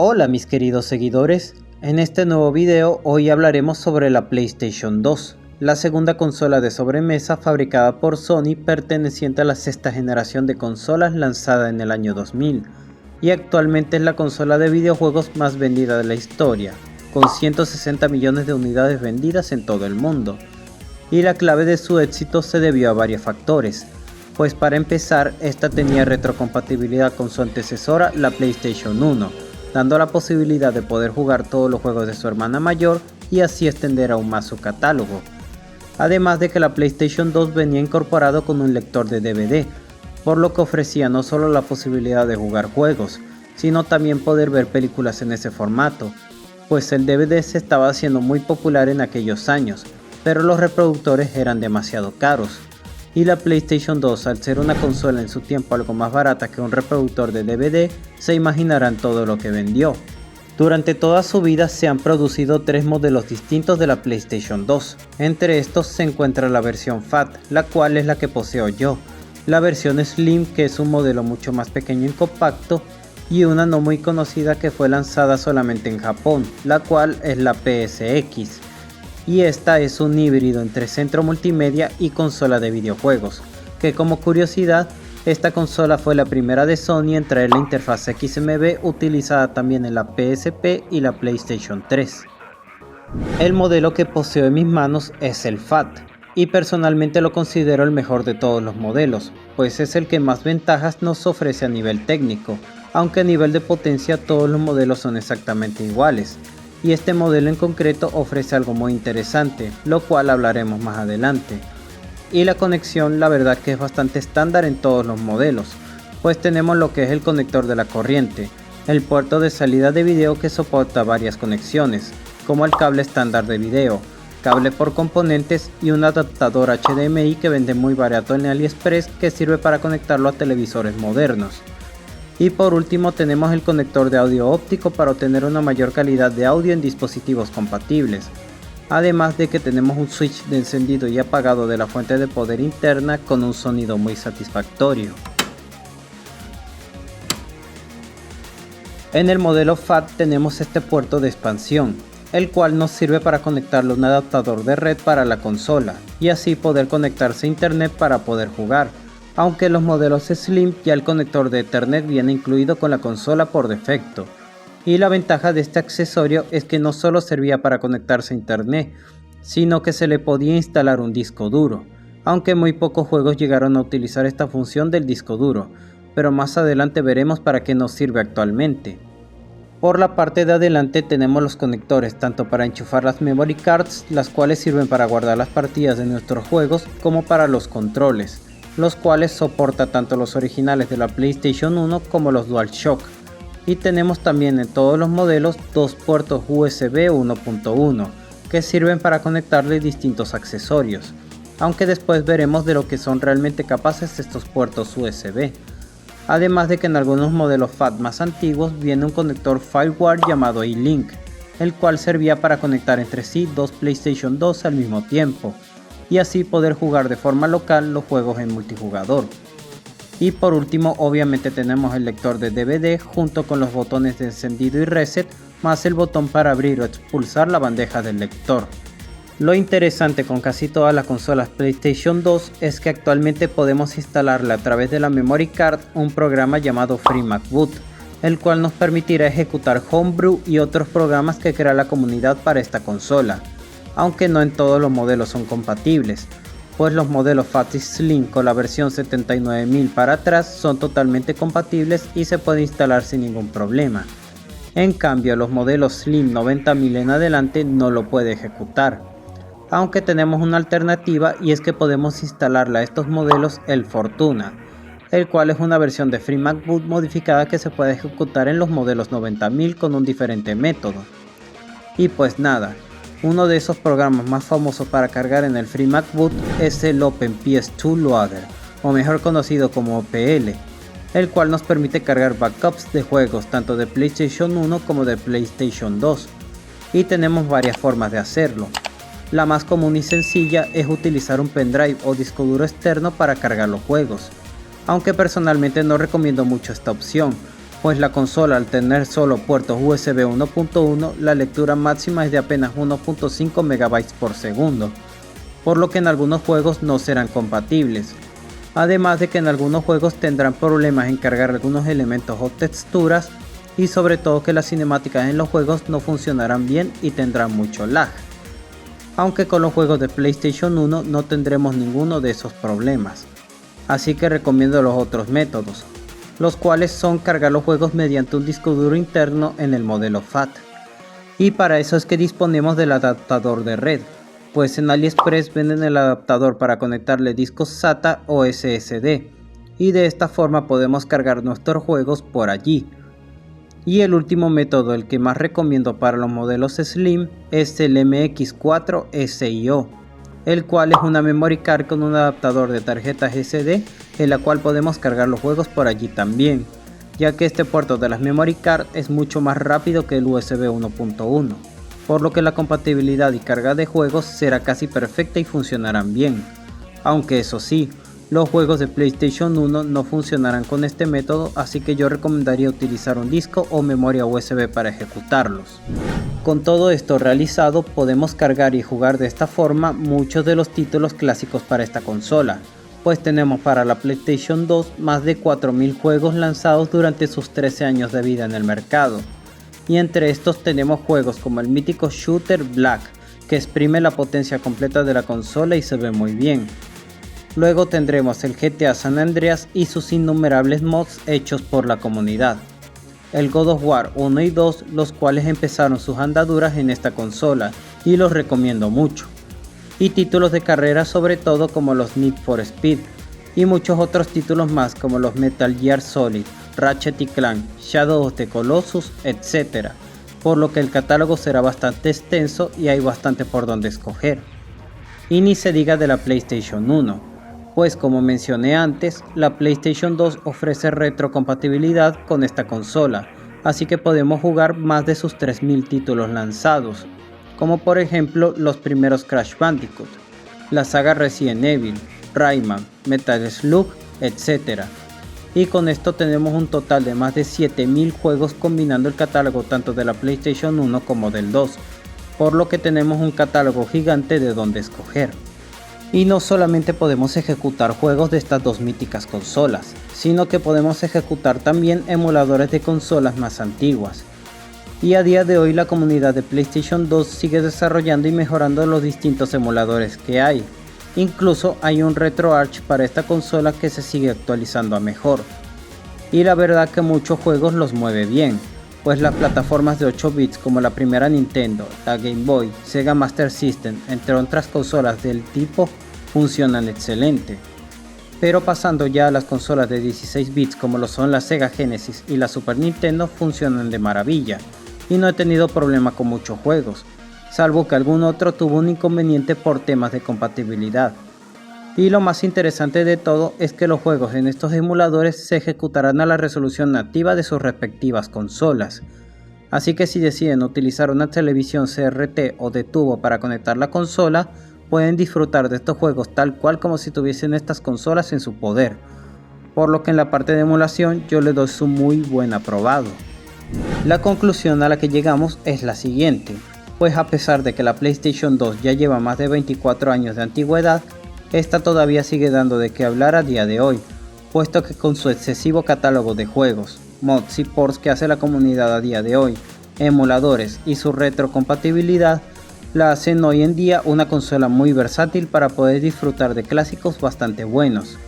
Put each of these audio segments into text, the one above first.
Hola mis queridos seguidores, en este nuevo video hoy hablaremos sobre la PlayStation 2, la segunda consola de sobremesa fabricada por Sony perteneciente a la sexta generación de consolas lanzada en el año 2000 y actualmente es la consola de videojuegos más vendida de la historia, con 160 millones de unidades vendidas en todo el mundo. Y la clave de su éxito se debió a varios factores, pues para empezar esta tenía retrocompatibilidad con su antecesora la PlayStation 1, dando la posibilidad de poder jugar todos los juegos de su hermana mayor y así extender aún más su catálogo. Además de que la PlayStation 2 venía incorporado con un lector de DVD, por lo que ofrecía no solo la posibilidad de jugar juegos, sino también poder ver películas en ese formato, pues el DVD se estaba haciendo muy popular en aquellos años, pero los reproductores eran demasiado caros. Y la PlayStation 2, al ser una consola en su tiempo algo más barata que un reproductor de DVD, se imaginarán todo lo que vendió. Durante toda su vida se han producido 3 modelos distintos de la PlayStation 2, entre estos se encuentra la versión Fat, la cual es la que poseo yo, la versión Slim, que es un modelo mucho más pequeño y compacto, y una no muy conocida que fue lanzada solamente en Japón, la cual es la PSX. Y esta es un híbrido entre centro multimedia y consola de videojuegos, que como curiosidad, esta consola fue la primera de Sony en traer la interfaz XMB utilizada también en la PSP y la PlayStation 3. El modelo que poseo en mis manos es el FAT, y personalmente lo considero el mejor de todos los modelos, pues es el que más ventajas nos ofrece a nivel técnico, aunque a nivel de potencia todos los modelos son exactamente iguales. Y este modelo en concreto ofrece algo muy interesante, lo cual hablaremos más adelante. Y la conexión, la verdad que es bastante estándar en todos los modelos, pues tenemos lo que es el conector de la corriente, el puerto de salida de video que soporta varias conexiones, como el cable estándar de video, cable por componentes y un adaptador HDMI que vende muy barato en AliExpress que sirve para conectarlo a televisores modernos. Y por último tenemos el conector de audio óptico para obtener una mayor calidad de audio en dispositivos compatibles. Además de que tenemos un switch de encendido y apagado de la fuente de poder interna con un sonido muy satisfactorio. En el modelo FAT tenemos este puerto de expansión, el cual nos sirve para conectarle un adaptador de red para la consola y así poder conectarse a internet para poder jugar. Aunque en los modelos Slim ya el conector de Ethernet viene incluido con la consola por defecto. Y la ventaja de este accesorio es que no solo servía para conectarse a internet, sino que se le podía instalar un disco duro, aunque muy pocos juegos llegaron a utilizar esta función del disco duro, pero más adelante veremos para qué nos sirve actualmente. Por la parte de adelante tenemos los conectores tanto para enchufar las memory cards, las cuales sirven para guardar las partidas de nuestros juegos, como para los controles, los cuales soporta tanto los originales de la PlayStation 1 como los DualShock. Y tenemos también en todos los modelos dos puertos USB 1.1 que sirven para conectarle distintos accesorios, aunque después veremos de lo que son realmente capaces estos puertos USB. Además de que en algunos modelos FAT más antiguos viene un conector FireWire llamado E-Link, el cual servía para conectar entre sí dos PlayStation 2 al mismo tiempo, y así poder jugar de forma local los juegos en multijugador. Y por último obviamente tenemos el lector de DVD junto con los botones de encendido y reset, más el botón para abrir o expulsar la bandeja del lector. Lo interesante con casi todas las consolas PlayStation 2 es que actualmente podemos instalarle a través de la memory card un programa llamado FreeMacBoot, el cual nos permitirá ejecutar Homebrew y otros programas que crea la comunidad para esta consola, aunque no en todos los modelos son compatibles, pues los modelos FAT Slim con la versión 79000 para atrás son totalmente compatibles y se puede instalar sin ningún problema. En cambio los modelos Slim 90000 en adelante no lo puede ejecutar, aunque tenemos una alternativa y es que podemos instalarle a estos modelos el Fortuna, el cual es una versión de FreeMacBoot modificada que se puede ejecutar en los modelos 90000 con un diferente método. Y pues nada, uno de esos programas más famosos para cargar en el FreeMacBoot es el OpenPS2 Loader, o mejor conocido como OPL, el cual nos permite cargar backups de juegos tanto de PlayStation 1 como de PlayStation 2, y tenemos varias formas de hacerlo. La más común y sencilla es utilizar un pendrive o disco duro externo para cargar los juegos, aunque personalmente no recomiendo mucho esta opción, pues la consola al tener solo puertos USB 1.1, la lectura máxima es de apenas 1.5 MB por segundo, por lo que en algunos juegos no serán compatibles. Además de que en algunos juegos tendrán problemas en cargar algunos elementos o texturas, y sobre todo que las cinemáticas en los juegos no funcionarán bien y tendrán mucho lag. Aunque con los juegos de PlayStation 1 no tendremos ninguno de esos problemas. Así que recomiendo los otros métodos, los cuales son cargar los juegos mediante un disco duro interno en el modelo FAT. Y para eso es que disponemos del adaptador de red, pues en AliExpress venden el adaptador para conectarle discos SATA o SSD, y de esta forma podemos cargar nuestros juegos por allí. Y el último método, el que más recomiendo para los modelos Slim, es el MX4 SIO, el cual es una memory card con un adaptador de tarjetas SD en la cual podemos cargar los juegos por allí también, ya que este puerto de las memory card es mucho más rápido que el USB 1.1, por lo que la compatibilidad y carga de juegos será casi perfecta y funcionarán bien, aunque eso sí, los juegos de PlayStation 1 no funcionarán con este método, así que yo recomendaría utilizar un disco o memoria USB para ejecutarlos. Con todo esto realizado, podemos cargar y jugar de esta forma muchos de los títulos clásicos para esta consola, pues tenemos para la PlayStation 2 más de 4000 juegos lanzados durante sus 13 años de vida en el mercado, y entre estos tenemos juegos como el mítico shooter Black, que exprime la potencia completa de la consola y se ve muy bien. Luego tendremos el GTA San Andreas y sus innumerables mods hechos por la comunidad. El God of War 1 y 2, los cuales empezaron sus andaduras en esta consola y los recomiendo mucho. Y títulos de carrera sobre todo como los Need for Speed y muchos otros títulos más como los Metal Gear Solid, Ratchet y Clank, Shadow of the Colossus, etc. Por lo que el catálogo será bastante extenso y hay bastante por donde escoger. Y ni se diga de la PlayStation 1. Pues como mencioné antes, la PlayStation 2 ofrece retrocompatibilidad con esta consola, así que podemos jugar más de sus 3000 títulos lanzados, como por ejemplo los primeros Crash Bandicoot, la saga Resident Evil, Rayman, Metal Slug, etc. Y con esto tenemos un total de más de 7000 juegos combinando el catálogo tanto de la PlayStation 1 como del 2, por lo que tenemos un catálogo gigante de donde escoger. Y no solamente podemos ejecutar juegos de estas dos míticas consolas, sino que podemos ejecutar también emuladores de consolas más antiguas. Y a día de hoy la comunidad de PlayStation 2 sigue desarrollando y mejorando los distintos emuladores que hay. Incluso hay un RetroArch para esta consola que se sigue actualizando a mejor. Y la verdad que muchos juegos los mueve bien, pues las plataformas de 8 bits como la primera Nintendo, la Game Boy, Sega Master System, entre otras consolas del tipo, funcionan excelente. Pero pasando ya a las consolas de 16 bits como lo son la Sega Genesis y la Super Nintendo, funcionan de maravilla, y no he tenido problema con muchos juegos, salvo que algún otro tuvo un inconveniente por temas de compatibilidad. Y lo más interesante de todo es que los juegos en estos emuladores se ejecutarán a la resolución nativa de sus respectivas consolas. Así que si deciden utilizar una televisión CRT o de tubo para conectar la consola, pueden disfrutar de estos juegos tal cual como si tuviesen estas consolas en su poder. Por lo que en la parte de emulación yo le doy su muy buen aprobado. La conclusión a la que llegamos es la siguiente, pues a pesar de que la PlayStation 2 ya lleva más de 24 años de antigüedad, esta todavía sigue dando de qué hablar a día de hoy, puesto que con su excesivo catálogo de juegos, mods y ports que hace la comunidad a día de hoy, emuladores y su retrocompatibilidad, la hacen hoy en día una consola muy versátil para poder disfrutar de clásicos bastante buenos.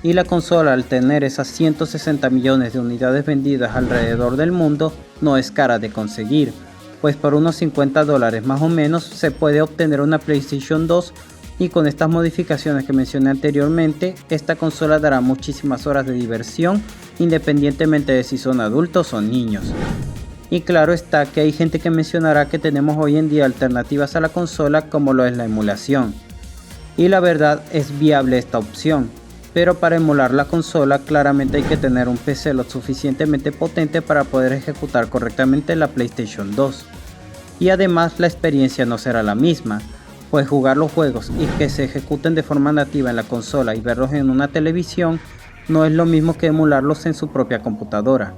Y la consola, al tener esas 160 millones de unidades vendidas alrededor del mundo, no es cara de conseguir, pues por unos $50 más o menos se puede obtener una PlayStation 2, y con estas modificaciones que mencioné anteriormente, esta consola dará muchísimas horas de diversión independientemente de si son adultos o niños. Y claro está que hay gente que mencionará que tenemos hoy en día alternativas a la consola como lo es la emulación. Y la verdad es viable esta opción, pero para emular la consola claramente hay que tener un PC lo suficientemente potente para poder ejecutar correctamente la PlayStation 2. Y además la experiencia no será la misma, pues jugar los juegos y que se ejecuten de forma nativa en la consola y verlos en una televisión no es lo mismo que emularlos en su propia computadora.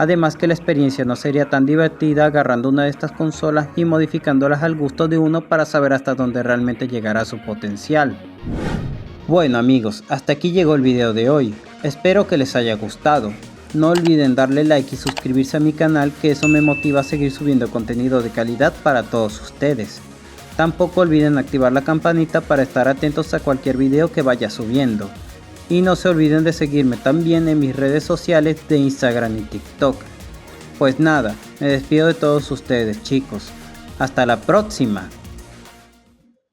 Además que la experiencia no sería tan divertida agarrando una de estas consolas y modificándolas al gusto de uno para saber hasta dónde realmente llegará su potencial. Bueno amigos, hasta aquí llegó el video de hoy, espero que les haya gustado. No olviden darle like y suscribirse a mi canal, que eso me motiva a seguir subiendo contenido de calidad para todos ustedes. Tampoco olviden activar la campanita para estar atentos a cualquier video que vaya subiendo. Y no se olviden de seguirme también en mis redes sociales de Instagram y TikTok. Pues nada, me despido de todos ustedes chicos. Hasta la próxima.